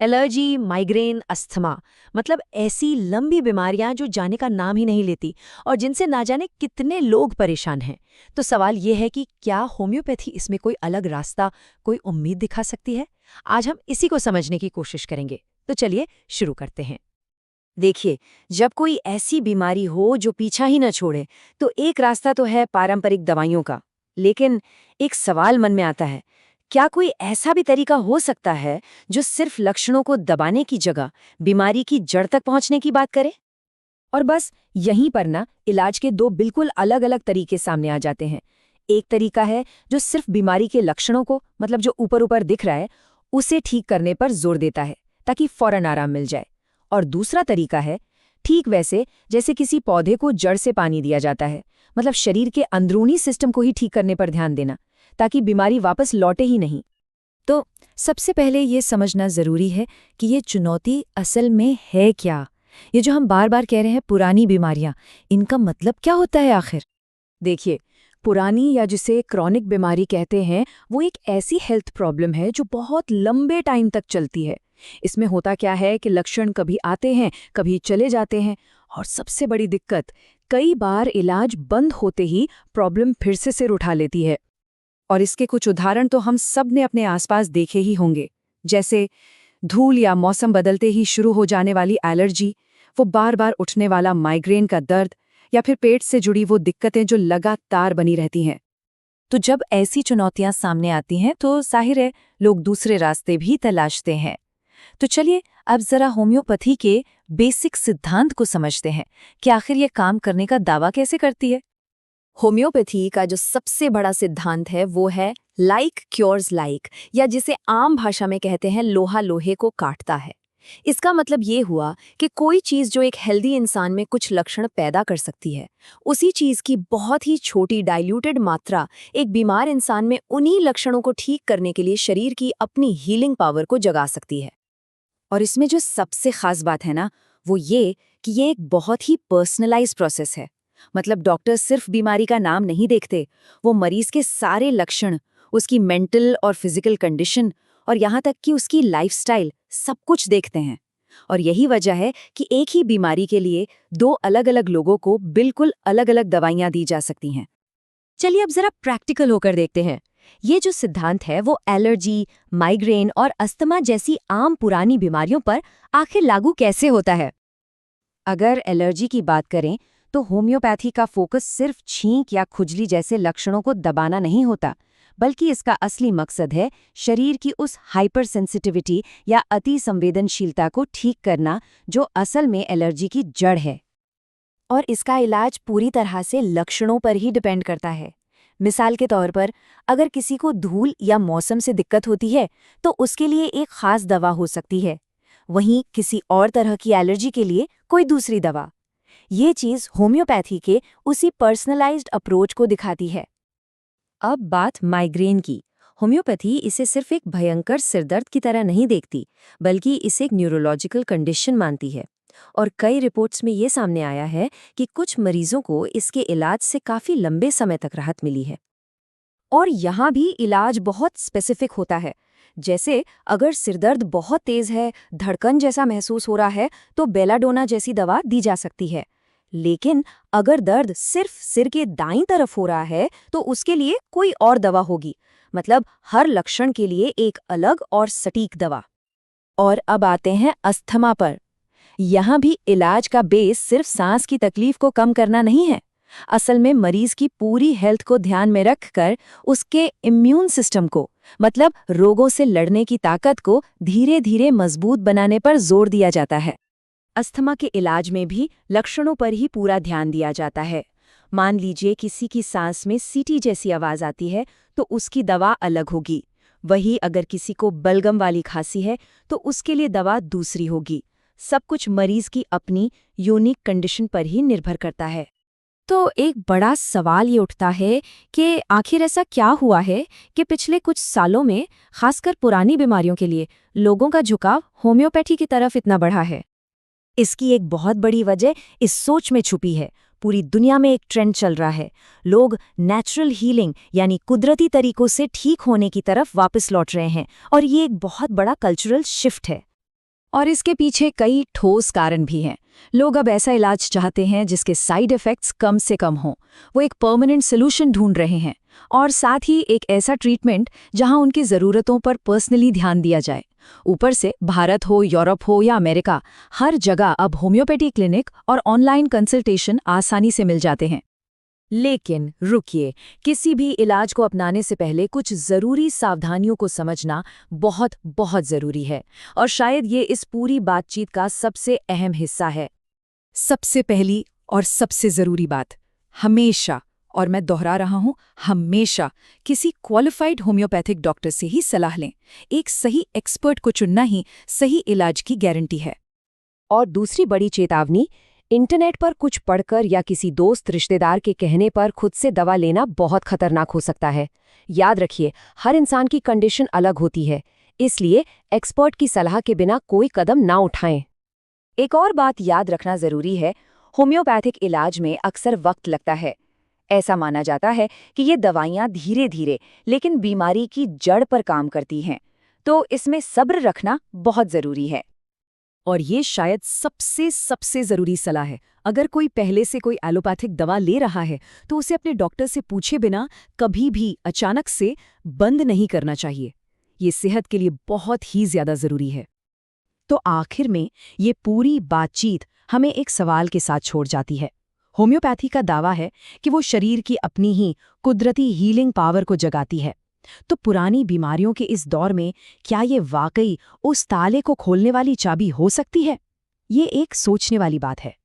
Allergy, migraine, asthma, मतलब ऐसी लंबी बीमारियां जो जाने का नाम ही नहीं लेती और जिनसे ना जाने कितने लोग परेशान हैं। तो सवाल ये है कि क्या होम्योपैथी इसमें कोई अलग रास्ता, कोई उम्मीद दिखा सकती है? आज हम इसी को समझने की कोशिश करेंगे। तो चलिए शुरू करते हैं। देखिए, जब कोई ऐसी बीमारी हो जो पीछा ही न छोड़े, तो एक रास्ता तो है पारंपरिक दवाइयों का। लेकिन एक सवाल मन में आता है, क्या कोई ऐसा भी तरीका हो सकता है जो सिर्फ लक्षणों को दबाने की जगह बीमारी की जड़ तक पहुंचने की बात करे? और बस यहीं पर ना इलाज के दो बिल्कुल अलग अलग तरीके सामने आ जाते हैं। एक तरीका है जो सिर्फ बीमारी के लक्षणों को, मतलब जो ऊपर ऊपर दिख रहा है, उसे ठीक करने पर जोर देता है ताकि फौरन आराम मिल जाए। और दूसरा तरीका है ठीक वैसे जैसे किसी पौधे को जड़ से पानी दिया जाता है, मतलब शरीर के अंदरूनी सिस्टम को ही ठीक करने पर ध्यान देना ताकि बीमारी वापस लौटे ही नहीं। तो सबसे पहले ये समझना जरूरी है कि ये चुनौती असल में है क्या। ये जो हम बार बार कह रहे हैं पुरानी बीमारियां, इनका मतलब क्या होता है आखिर? देखिए, पुरानी या जिसे क्रॉनिक बीमारी कहते हैं, वो एक ऐसी हेल्थ प्रॉब्लम है जो बहुत लंबे टाइम तक चलती है। इसमें होता क्या है कि लक्षण कभी आते हैं, कभी चले जाते हैं, और सबसे बड़ी दिक्कत, कई बार इलाज बंद होते ही प्रॉब्लम फिर से सिर उठा लेती है। और इसके कुछ उदाहरण तो हम सब ने अपने आसपास देखे ही होंगे, जैसे धूल या मौसम बदलते ही शुरू हो जाने वाली एलर्जी, वो बार बार उठने वाला माइग्रेन का दर्द, या फिर पेट से जुड़ी वो दिक्कतें जो लगातार बनी रहती हैं। तो जब ऐसी चुनौतियां सामने आती हैं तो जाहिर है लोग दूसरे रास्ते भी तलाशते हैं। तो चलिए अब जरा होम्योपैथी के बेसिक सिद्धांत को समझते हैं कि आखिर ये काम करने का दावा कैसे करती है। होम्योपैथी का जो सबसे बड़ा सिद्धांत है वो है लाइक क्योर्स लाइक, या जिसे आम भाषा में कहते हैं लोहा लोहे को काटता है। इसका मतलब ये हुआ कि कोई चीज जो एक हेल्दी इंसान में कुछ लक्षण पैदा कर सकती है, उसी चीज की बहुत ही छोटी डाइल्यूटेड मात्रा एक बीमार इंसान में उन्हीं लक्षणों को ठीक करने के लिए शरीर की अपनी हीलिंग पावर को जगा सकती है। और इसमें जो सबसे खास बात है ना, वो ये कि ये एक बहुत ही पर्सनलाइज प्रोसेस है। मतलब डॉक्टर सिर्फ बीमारी का नाम नहीं देखते, वो मरीज के सारे लक्षण, उसकी मेंटल और फिजिकल कंडीशन, और यहाँ तक कि उसकी लाइफस्टाइल, सब कुछ देखते हैं। और यही वजह है कि एक ही बीमारी के लिए दो अलग अलग लोगों को बिल्कुल अलग अलग दवाइयाँ दी जा सकती हैं। चलिए अब जरा प्रैक्टिकल होकर देखते हैं। ये जो सिद्धांत है वो एलर्जी, माइग्रेन और अस्थमा जैसी आम पुरानी बीमारियों पर आखिर लागू कैसे होता है? अगर एलर्जी की बात करें तो होम्योपैथी का फोकस सिर्फ छींक या खुजली जैसे लक्षणों को दबाना नहीं होता, बल्कि इसका असली मकसद है शरीर की उस हाइपर सेंसिटिविटी या अति संवेदनशीलता को ठीक करना जो असल में एलर्जी की जड़ है। और इसका इलाज पूरी तरह से लक्षणों पर ही डिपेंड करता है। मिसाल के तौर पर, अगर किसी को धूल या मौसम से दिक्कत होती है तो उसके लिए एक खास दवा हो सकती है, वहीं किसी और तरह की एलर्जी के लिए कोई दूसरी दवा। ये चीज़ होम्योपैथी के उसी पर्सनलाइज्ड अप्रोच को दिखाती है। अब बात माइग्रेन की। होम्योपैथी इसे सिर्फ एक भयंकर सिरदर्द की तरह नहीं देखती, बल्कि इसे एक न्यूरोलॉजिकल कंडीशन मानती है। और कई रिपोर्ट्स में ये सामने आया है कि कुछ मरीजों को इसके इलाज से काफ़ी लंबे समय तक राहत मिली है। और यहाँ भी इलाज बहुत स्पेसिफिक होता है। जैसे अगर सिरदर्द बहुत तेज है, धड़कन जैसा महसूस हो रहा है, तो बेलाडोना जैसी दवा दी जा सकती है। लेकिन अगर दर्द सिर्फ सिर के दाईं तरफ हो रहा है तो उसके लिए कोई और दवा होगी। मतलब हर लक्षण के लिए एक अलग और सटीक दवा। और अब आते हैं अस्थमा पर। यहाँ भी इलाज का बेस सिर्फ सांस की तकलीफ को कम करना नहीं है। असल में मरीज की पूरी हेल्थ को ध्यान में रखकर उसके इम्यून सिस्टम को, मतलब रोगों से लड़ने की ताकत को धीरे धीरे मजबूत बनाने पर जोर दिया जाता है। अस्थमा के इलाज में भी लक्षणों पर ही पूरा ध्यान दिया जाता है। मान लीजिए किसी की सांस में सीटी जैसी आवाज आती है तो उसकी दवा अलग होगी। वही अगर किसी को बलगम वाली खांसी है तो उसके लिए दवा दूसरी होगी। सब कुछ मरीज की अपनी यूनिक कंडीशन पर ही निर्भर करता है। तो एक बड़ा सवाल ये उठता है कि आखिर ऐसा क्या हुआ है कि पिछले कुछ सालों में, खासकर पुरानी बीमारियों के लिए, लोगों का झुकाव होम्योपैथी की तरफ इतना बढ़ा है। इसकी एक बहुत बड़ी वजह इस सोच में छुपी है। पूरी दुनिया में एक ट्रेंड चल रहा है। लोग नेचुरल हीलिंग यानी कुदरती तरीकों से ठीक होने की तरफ वापस लौट रहे हैं, और ये एक बहुत बड़ा कल्चरल शिफ्ट है। और इसके पीछे कई ठोस कारण भी हैं। लोग अब ऐसा इलाज चाहते हैं जिसके साइड इफ़ेक्ट्स कम से कम हों। वो एक परमानेंट सोल्यूशन ढूंढ रहे हैं और साथ ही एक ऐसा ट्रीटमेंट जहां उनकी ज़रूरतों पर पर्सनली ध्यान दिया जाए। ऊपर से भारत हो, यूरोप हो या अमेरिका, हर जगह अब होम्योपैथी क्लिनिक और ऑनलाइन कंसल्टेशन आसानी से मिल जाते हैं। लेकिन रुकिए, किसी भी इलाज को अपनाने से पहले कुछ ज़रूरी सावधानियों को समझना बहुत बहुत ज़रूरी है, और शायद ये इस पूरी बातचीत का सबसे अहम हिस्सा है। सबसे पहली और सबसे ज़रूरी बात, हमेशा, और मैं दोहरा रहा हूं, हमेशा किसी क्वालिफाइड होम्योपैथिक डॉक्टर से ही सलाह लें। एक सही एक्सपर्ट को चुनना ही सही इलाज की गारंटी है। और दूसरी बड़ी चेतावनी, इंटरनेट पर कुछ पढ़कर या किसी दोस्त रिश्तेदार के कहने पर खुद से दवा लेना बहुत खतरनाक हो सकता है। याद रखिए, हर इंसान की कंडीशन अलग होती है, इसलिए एक्सपर्ट की सलाह के बिना कोई कदम ना उठाएं। एक और बात याद रखना जरूरी है, होम्योपैथिक इलाज में अक्सर वक्त लगता है। ऐसा माना जाता है कि ये दवाइयाँ धीरे धीरे लेकिन बीमारी की जड़ पर काम करती हैं, तो इसमें सब्र रखना बहुत जरूरी है। और ये शायद सबसे ज़रूरी सलाह है। अगर कोई पहले से कोई एलोपैथिक दवा ले रहा है तो उसे अपने डॉक्टर से पूछे बिना कभी भी अचानक से बंद नहीं करना चाहिए। ये सेहत के लिए बहुत ही ज़्यादा ज़रूरी है। तो आखिर में ये पूरी बातचीत हमें एक सवाल के साथ छोड़ जाती है। होम्योपैथी का दावा है कि वो शरीर की अपनी ही कुदरती हीलिंग पावर को जगाती है। तो पुरानी बीमारियों के इस दौर में क्या ये वाकई उस ताले को खोलने वाली चाबी हो सकती है? ये एक सोचने वाली बात है।